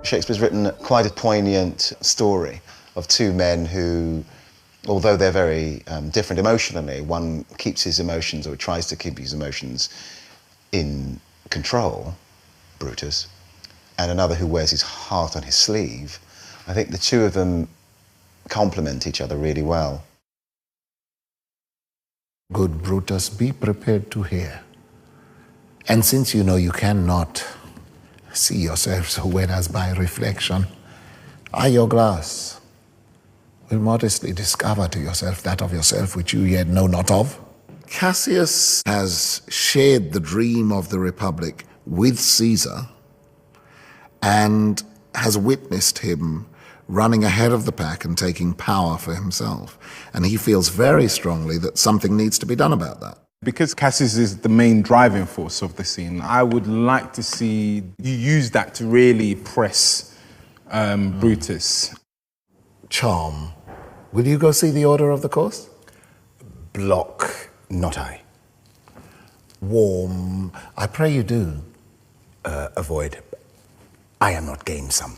Shakespeare's written quite a poignant story of two men who, although they're very different emotionally, one keeps his emotions, or tries to keep his emotions in control, Brutus, and another who wears his heart on his sleeve. I think the two of them complement each other really well. Good Brutus, be prepared to hear. And since you know you cannot see yourself so well as by reflection, I, your glass, will modestly discover to yourself that of yourself which you yet know not of. Cassius has shared the dream of the Republic with Caesar and has witnessed him running ahead of the pack and taking power for himself. And he feels very strongly that something needs to be done about that. Because Cassius is the main driving force of the scene, I would like to see you use that to really press Brutus. Charm, will you go see the order of the course? Block, not I. Warm, I pray you do. Avoid. I am not gamesome.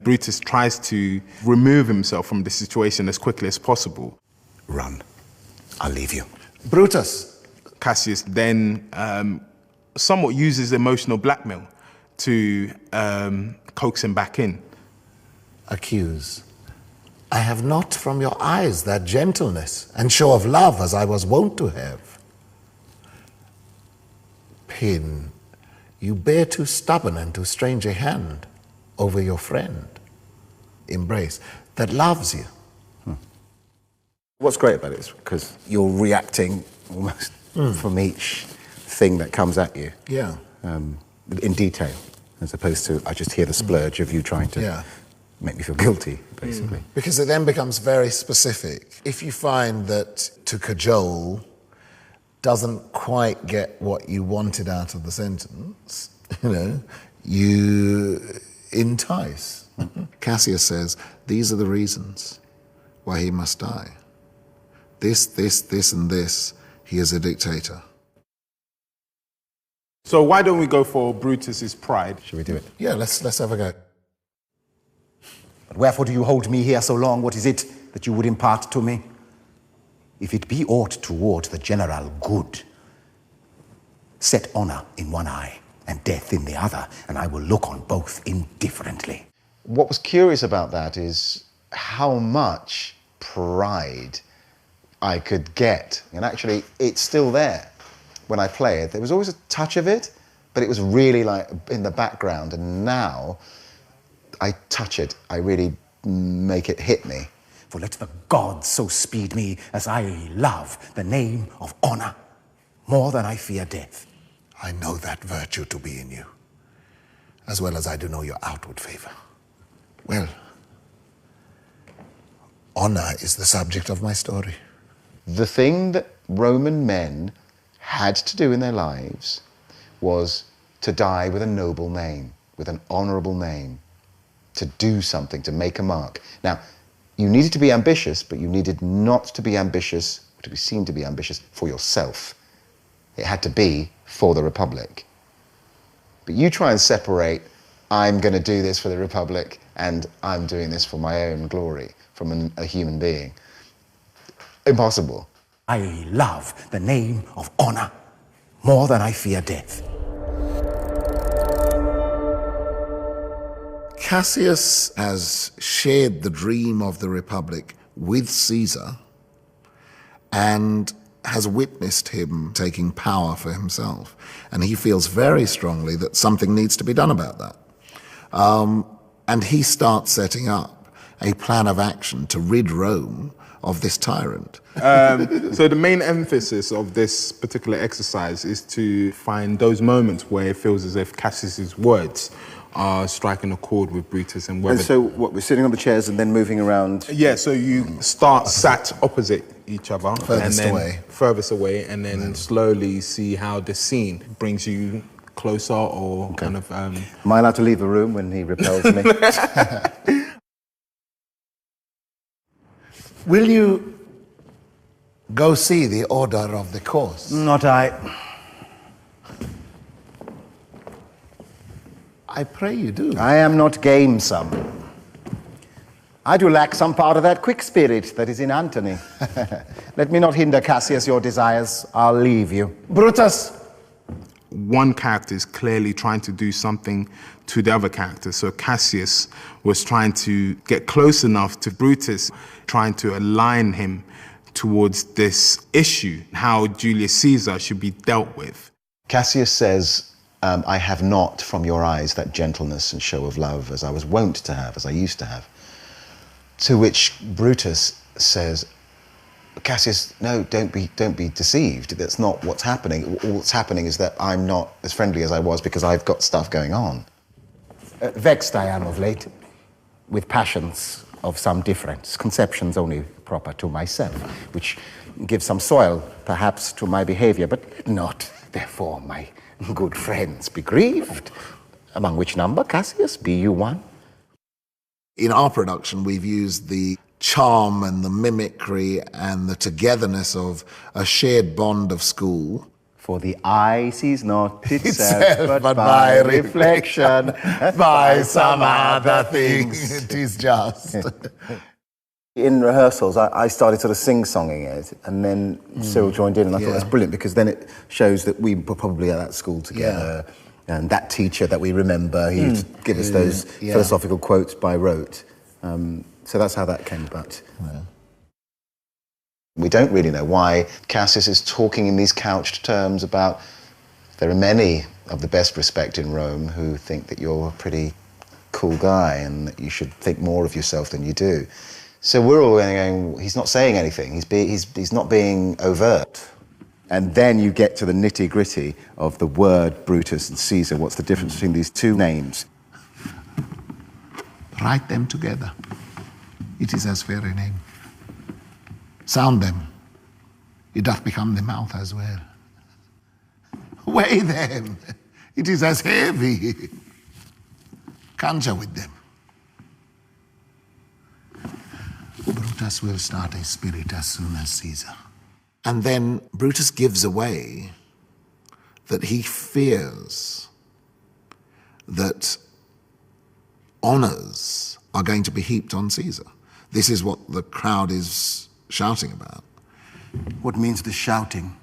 Brutus tries to remove himself from the situation as quickly as possible. Run. I'll leave you. Brutus. Cassius then somewhat uses emotional blackmail to coax him back in. Accuse. I have not from your eyes that gentleness and show of love as I was wont to have. Pin, you bear too stubborn and too strange a hand over your friend. Embrace, that loves you. What's great about it is because you're reacting almost from each thing that comes at you. Yeah. In detail, as opposed to I just hear the splurge of you trying to make me feel guilty, basically. Because it then becomes very specific. If you find that to cajole doesn't quite get what you wanted out of the sentence, you entice. Cassius says, these are the reasons why he must die. This, and this, he is a dictator. So why don't we go for Brutus's pride? Should we do it? Yeah, let's have a go. But wherefore do you hold me here so long? What is it that you would impart to me? If it be aught toward the general good, set honor in one eye and death in the other, and I will look on both indifferently. What was curious about that is how much pride I could get. And actually, it's still there when I play it. There was always a touch of it, but it was really like in the background. And now I touch it. I really make it hit me. For let the gods so speed me as I love the name of honor more than I fear death. I know that virtue to be in you, as well as I do know your outward favor. Well, honor is the subject of my story. The thing that Roman men had to do in their lives was to die with a noble name, with an honorable name, to do something, to make a mark. Now, you needed to be ambitious, but you needed not to be ambitious, or to be seen to be ambitious, for yourself. It had to be for the Republic. But you try and separate, I'm going to do this for the Republic, and I'm doing this for my own glory, from a human being. Impossible. I love the name of honor more than I fear death. Cassius has shared the dream of the Republic with Caesar and has witnessed him taking power for himself. And he feels very strongly that something needs to be done about that. And he starts setting up a plan of action to rid Rome of this tyrant. So the main emphasis of this particular exercise is to find those moments where it feels as if Cassius's words are striking a chord with Brutus and whether... And so what, we're sitting on the chairs and then moving around? Yeah, so you start sat opposite each other. Furthest away. Furthest away, and then slowly see how the scene brings you closer or kind of... Am I allowed to leave the room when he repels me? Will you go see the order of the course? Not I. I pray you do. I am not gamesome. I do lack some part of that quick spirit that is in Antony. Let me not hinder, Cassius, your desires. I'll leave you. Brutus! One character is clearly trying to do something to the other character. So Cassius was trying to get close enough to Brutus, trying to align him towards this issue, how Julius Caesar should be dealt with. Cassius says, I have not from your eyes that gentleness and show of love as I was wont to have, as I used to have. To which Brutus says, Cassius, no, don't be deceived. That's not what's happening. All that's happening is that I'm not as friendly as I was because I've got stuff going on. Vexed I am of late, with passions of some difference, conceptions only proper to myself, which give some soil, perhaps, to my behavior, but not, therefore, my good friends be grieved, among which number, Cassius, be you one? In our production, we've used the charm and the mimicry and the togetherness of a shared bond of school. For the eye sees not itself, but by reflection, by some other things. It is just. In rehearsals, I started sort of sing-songing it, and then Cyril joined in, and I thought that's brilliant, because then it shows that we were probably at that school together, and that teacher that we remember, he'd give us those philosophical quotes by rote. So that's how that came about. Yeah. We don't really know why Cassius is talking in these couched terms about there are many of the best respect in Rome who think that you're a pretty cool guy and that you should think more of yourself than you do. So we're all going, he's not saying anything, he's not being overt. And then you get to the nitty-gritty of the word Brutus and Caesar. What's the difference between these two names? Write them together. It is as fair a name. Sound them. It doth become the mouth as well. Weigh them. It is as heavy. Conjure with them. Brutus will start a spirit as soon as Caesar. And then Brutus gives away that he fears that honors are going to be heaped on Caesar. This is what the crowd is shouting about. What means the shouting?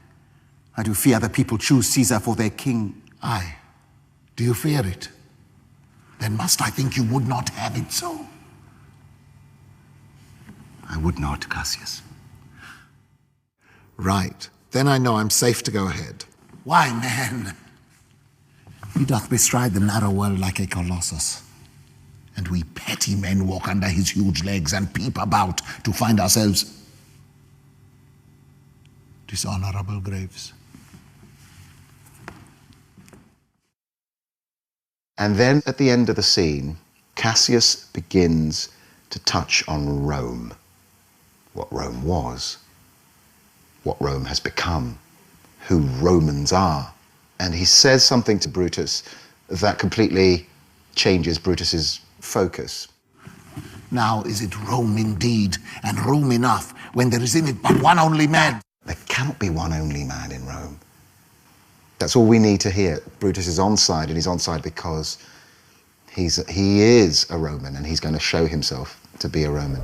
I do fear that people choose Caesar for their king. Aye. Do you fear it? Then must I think you would not have it so? I would not, Cassius. Right. Then I know I'm safe to go ahead. Why, man? He doth bestride the narrow world like a colossus. And we petty men walk under his huge legs and peep about to find ourselves dishonorable graves. And then at the end of the scene, Cassius begins to touch on Rome. What Rome was, what Rome has become, who Romans are. And he says something to Brutus that completely changes Brutus's focus. Now is it Rome indeed, and Rome enough, when there is in it but one only man? There cannot be one only man in Rome. That's all we need to hear. Brutus is on side, and he's on side because he is a Roman, and he's going to show himself to be a Roman.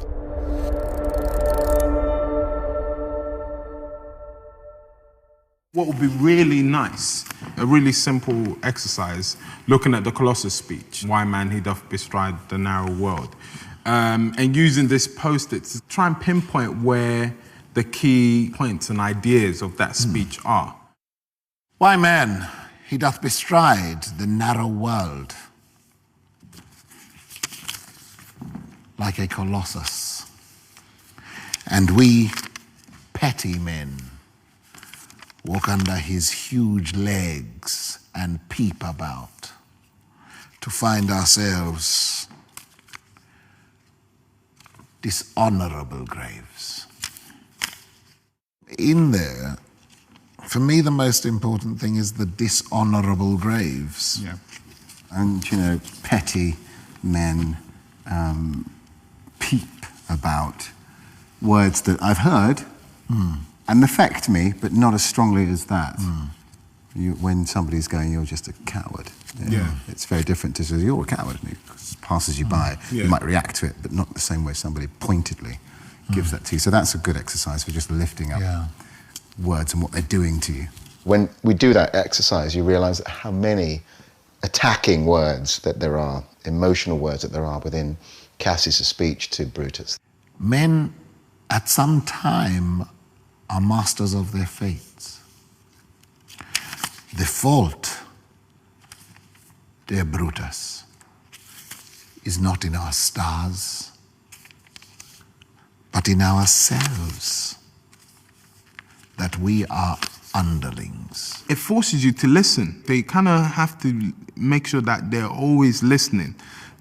What would be really nice, a really simple exercise, looking at the Colossus speech, why man he doth bestride the narrow world, and using this post-it to try and pinpoint where the key points and ideas of that speech are. Why, man, he doth bestride the narrow world like a colossus, and we petty men walk under his huge legs and peep about to find ourselves dishonorable graves. In there, for me, the most important thing is the dishonorable graves. Yeah. And, you know, petty men peep about words that I've heard and affect me, but not as strongly as that. When somebody's going, you're just a coward. Yeah. It's very different to say, you're a coward, and it passes you by. Yeah. You might react to it, but not the same way somebody pointedly gives that to you. So that's a good exercise for just lifting up words and what they're doing to you. When we do that exercise, you realise how many attacking words that there are, emotional words that there are within Cassius' speech to Brutus. Men at some time are masters of their fates. The fault, dear Brutus, is not in our stars, but in ourselves, that we are underlings. It forces you to listen. They kind of have to make sure that they're always listening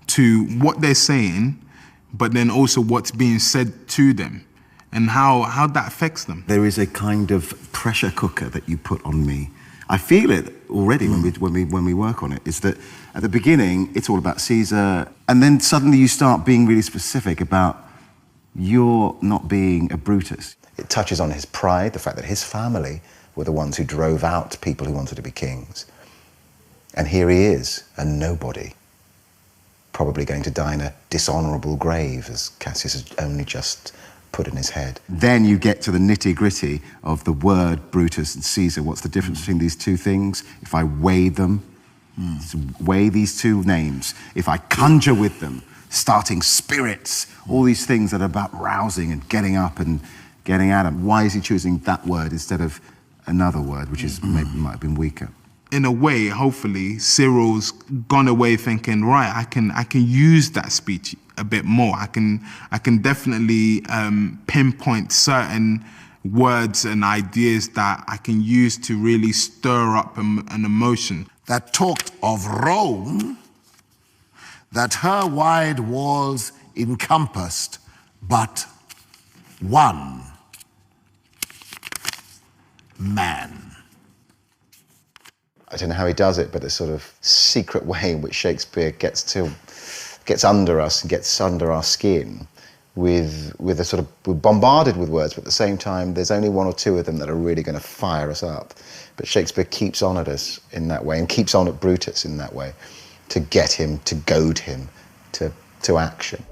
to what they're saying, but then also what's being said to them and how that affects them. There is a kind of pressure cooker that you put on me. I feel it already when we work on it, is that at the beginning, it's all about Caesar, and then suddenly you start being really specific about you're not being a Brutus. It touches on his pride, the fact that his family were the ones who drove out people who wanted to be kings. And here he is, a nobody, probably going to die in a dishonourable grave, as Cassius has only just put in his head. Then you get to the nitty-gritty of the word Brutus and Caesar. What's the difference between these two things? If I weigh them, weigh these two names, if I conjure with them, starting spirits, all these things that are about rousing and getting up and getting at them. Why is he choosing that word instead of another word, which is maybe might have been weaker? In a way, hopefully, Cyril's gone away thinking, right, I can use that speech a bit more. I can definitely pinpoint certain words and ideas that I can use to really stir up an emotion. That talked of Rome, that her wide walls encompassed but one man. I don't know how he does it, but the sort of secret way in which Shakespeare gets under us and gets under our skin with a sort of, we're bombarded with words, but at the same time, there's only one or two of them that are really going to fire us up. But Shakespeare keeps on at us in that way and keeps on at Brutus in that way to get him, to goad him to action.